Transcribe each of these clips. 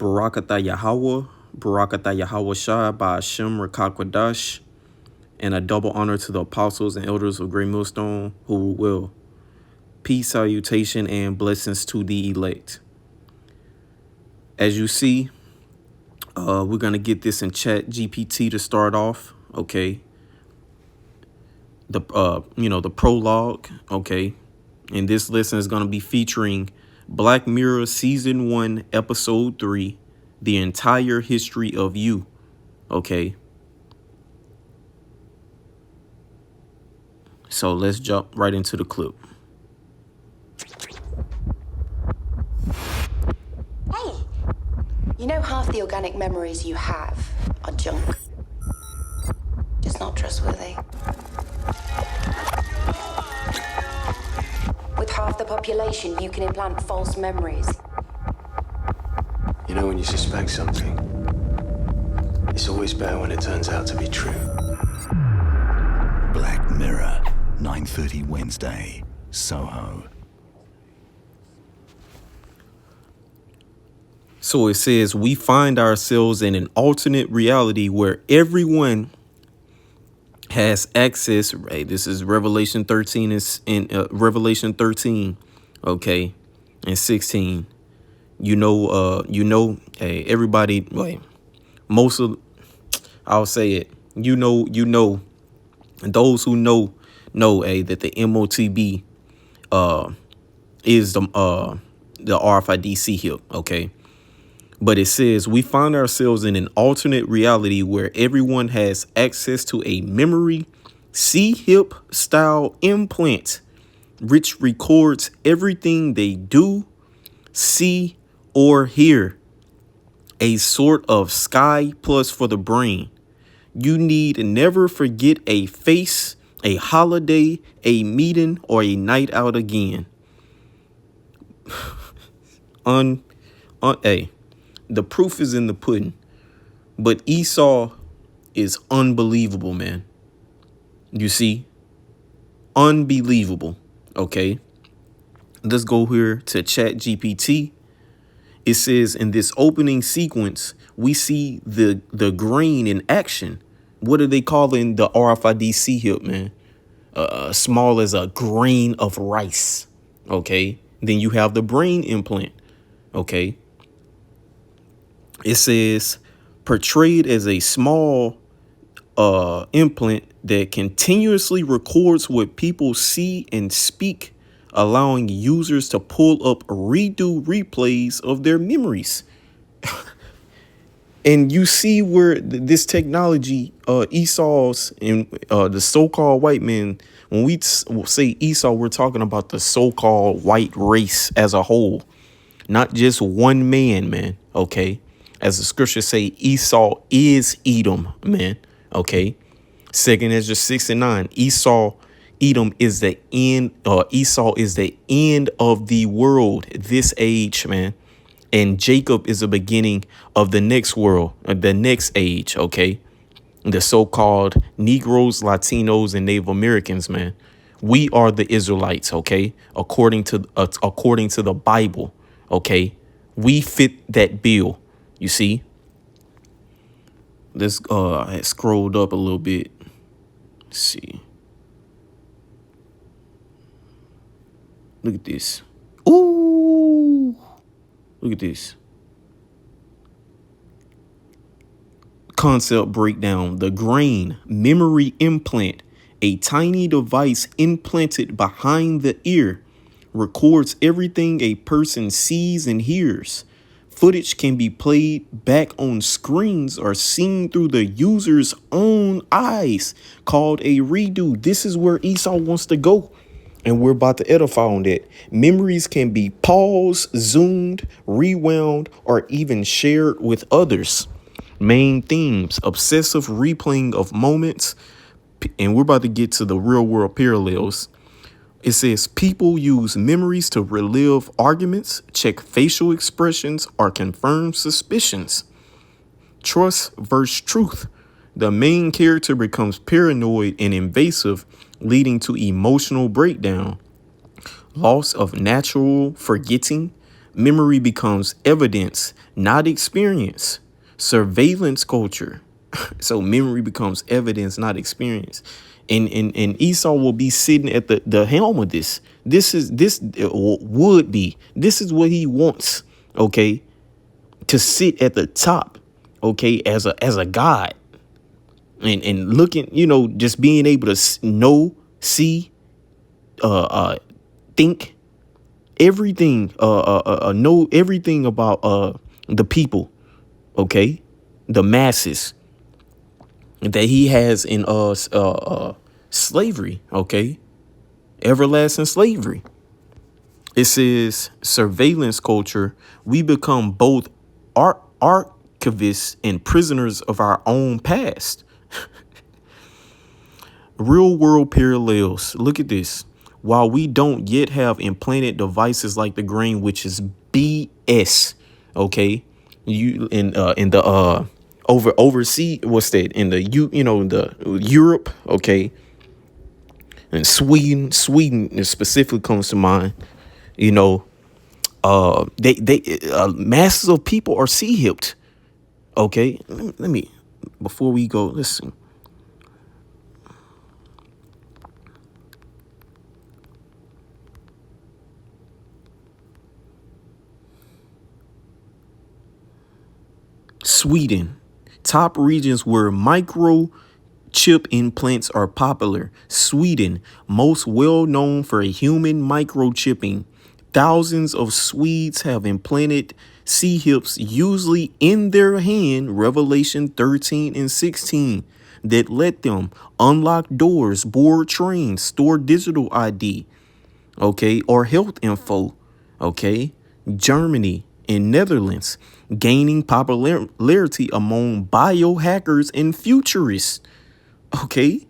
Barakatah Yahweh, Barakatah Yahweh Shai by Hashem Rakakwadash, and a double honor to the apostles and elders of Great Millstone who will. Peace, salutation, and blessings to the elect. As you see, we're going to get this in Chat GPT to start off, okay? The prologue, okay? And this lesson is going to be featuring Black Mirror Season 1, Episode 3, The Entire History of You, okay? So let's jump right into the clip. Hey, you know half the organic memories you have are junk. It's not trustworthy. With half the population, you can implant false memories. You know, when you suspect something, it's always better when it turns out to be true. Black Mirror, 9:30 Wednesday, Soho. So it says, we find ourselves in an alternate reality where everyone has access. Right, this is Revelation 13 Revelation 13, okay, and 16. Hey, everybody, like I'll say it. Those who know, that the MOTB is the RFID C-HIP, okay. But it says, we find ourselves in an alternate reality where everyone has access to a memory C-HIP style implant, which records everything they do, see, or hear. A sort of Sky Plus for the brain. You need never forget a face, a holiday, a meeting, or a night out again. Hey. The proof is in the pudding, but Esau is unbelievable, man. You see, unbelievable. Okay, let's go here to Chat GPT. It says in this opening sequence, we see the grain in action. What are they calling the RFID C-HIP, man? Small as a grain of rice. Okay, then you have the brain implant. Okay. It says portrayed as a small implant that continuously records what people see and speak, allowing users to pull up redo replays of their memories. And you see where this technology, Esau's and the so-called white man, when we say Esau, we're talking about the so-called white race as a whole, not just one man, okay? As the scriptures say, Esau is Edom, man. Okay. 2 Ezra 6:9. Edom is the end. Esau is the end of the world, this age, man. And Jacob is the beginning of the next world, the next age. Okay. The so-called Negroes, Latinos, and Native Americans, man. We are the Israelites. Okay. According to the Bible. Okay. We fit that bill. You see, this I had scrolled up a little bit. Let's see. Look at this. Ooh, look at this. Concept breakdown. The grain memory implant, a tiny device implanted behind the ear, records everything a person sees and hears. Footage can be played back on screens or seen through the user's own eyes, called a redo. This is where Esau wants to go, and we're about to edify on that. Memories can be paused, zoomed, rewound, or even shared with others. Main themes: obsessive replaying of moments, and we're about to get to the real world parallels. It says people use memories to relive arguments, check facial expressions, or confirm suspicions. Trust versus truth. The main character becomes paranoid and invasive, leading to emotional breakdown. Loss of natural forgetting. Memory becomes evidence, not experience. Surveillance culture. So memory becomes evidence, not experience. And Esau will be sitting at the helm of this. This would be. This is what he wants, okay? To sit at the top, okay, as a god. And looking, just being able to know, see, think everything, know everything about the people, okay, the masses that he has in slavery, okay, everlasting slavery. It says surveillance culture. We become both archivists and prisoners of our own past. Real world parallels. Look at this. While we don't yet have implanted devices like the grain, which is BS, okay? You in the overseas, what's that? In the the Europe, okay? And Sweden specifically comes to mind. Masses of people are sea-hipped. Okay, let me before we go, listen. Sweden, top regions where microchip implants are popular. Sweden, most well known for human microchipping. Thousands of Swedes have implanted C-hips, usually in their hand, Revelation 13 and 16, that let them unlock doors, board trains, store digital ID, okay, or health info, okay. Germany and Netherlands gaining popularity among biohackers and futurists, okay.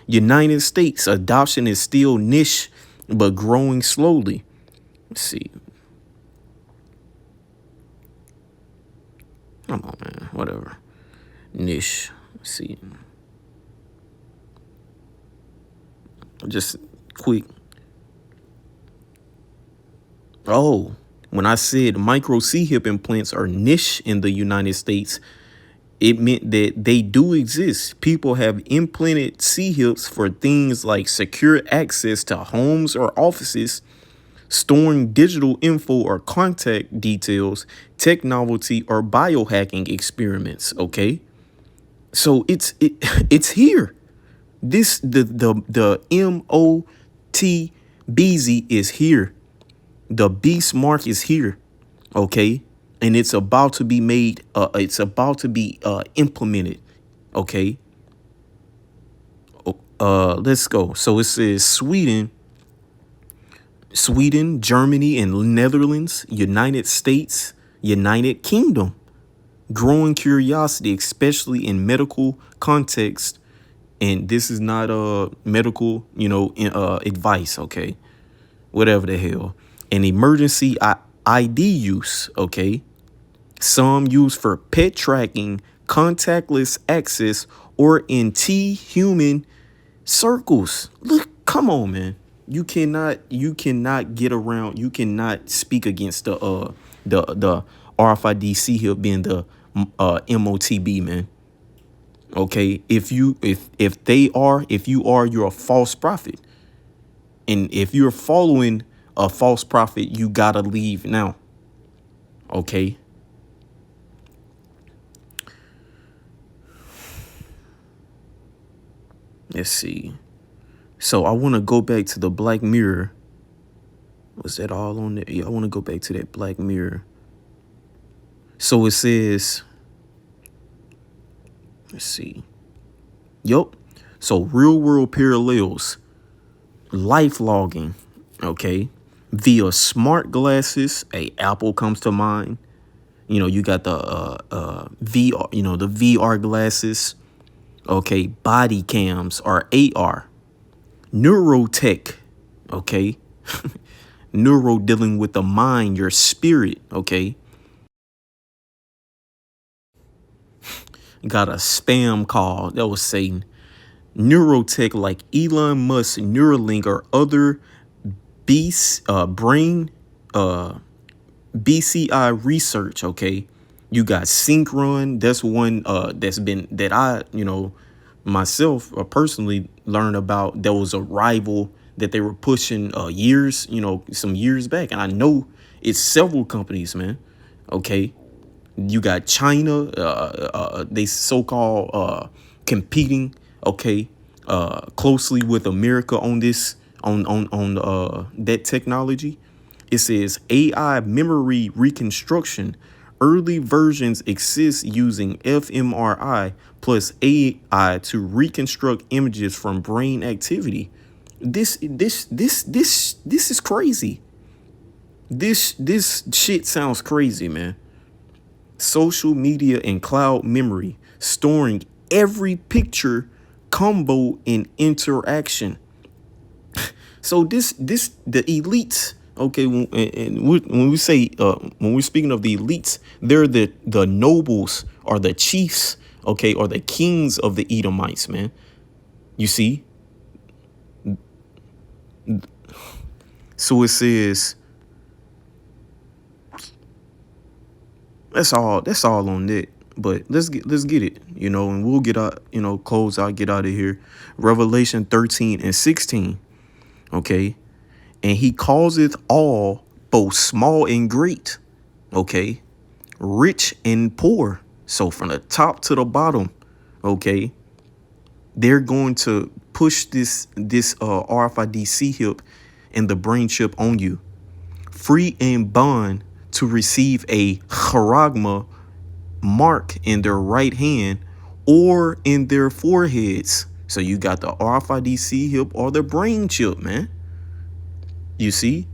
United States, adoption is still niche, but growing slowly. Let's see. Come on, man. Whatever. Niche. Let's see. Just quick. Oh, when I said micro C-hip implants are niche in the United States, it meant that they do exist. People have implanted C-hips for things like secure access to homes or offices, storing digital info or contact details, tech novelty, or biohacking experiments. Okay, so it's here. This the MOTBZ is here. The beast mark is here. Okay, and it's about to be made. It's about to be implemented. Okay. Let's go. So it says Sweden, Germany, and Netherlands, United States, United Kingdom. Growing curiosity, especially in medical context. And this is not medical, advice, okay? Whatever the hell. An emergency ID use, okay? Some used for pet tracking, contactless access, or in human circles. Look, come on, man. You cannot get around. You cannot speak against the RFID C-hip being the MOTB, man. Okay, if you are, you're a false prophet, and if you're following a false prophet, you gotta leave now. Okay. Let's see. So I want to go back to the Black Mirror. Was that all on there? Yeah, I want to go back to that Black Mirror. So it says, let's see. Yup. So real world parallels, life logging, okay, via smart glasses. Apple comes to mind. You got the VR, the VR glasses. Okay, body cams or AR. Neurotech, okay. Neuro dealing with the mind, your spirit, okay. Got a spam call that was saying neurotech like Elon Musk, Neuralink, or other beast brain BCI research, okay? You got Synchron. That's one that I, myself personally learned about. There was a rival that they were pushing some years back. And I know it's several companies, man. Okay. You got China, they so-called competing, okay, closely with America on this, on that technology. It says AI memory reconstruction. Early versions exist using fMRI plus AI to reconstruct images from brain activity. This is crazy. This shit sounds crazy, man. Social media and cloud memory, storing every picture, combo, and interaction. So the elites, okay, when we say when we're speaking of the elites, they're the nobles or the chiefs, okay, or the kings of the Edomites, man. You see? So it says that's all on that. But let's get it, and we'll get out, close out, get out of here. Revelation 13 and 16. Okay. And he causeth all, both small and great, okay, rich and poor. So from the top to the bottom, okay, they're going to push this RFID C-hip and the brain chip on you. Free and bond to receive a charagma mark in their right hand or in their foreheads. So you got the RFID C-hip or the brain chip, man. You see?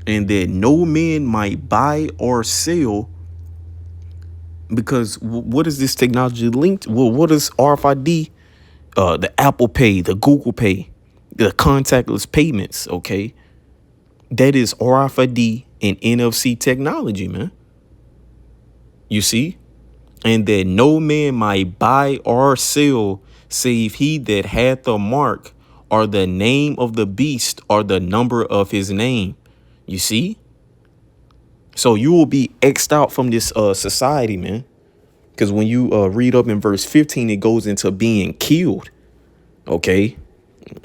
And that no man might buy or sell, because what is this technology linked? Well, what is RFID? The Apple Pay, the Google Pay, the contactless payments, okay? That is RFID and NFC technology, man. You see? And that no man might buy or sell save he that hath the mark or the name of the beast or the number of his name. You see? So you will be X'd out from this society, man. Because when you read up in verse 15, it goes into being killed. Okay?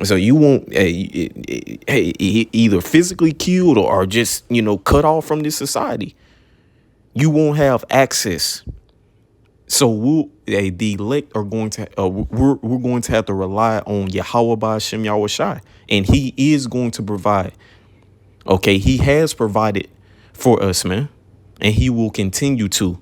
So you won't either physically killed or just, cut off from this society. You won't have access. So the elect are going to we're going to have to rely on Yahweh Ba'Shem Yahweh Shai, and he is going to provide. Okay, he has provided for us, man, and he will continue to.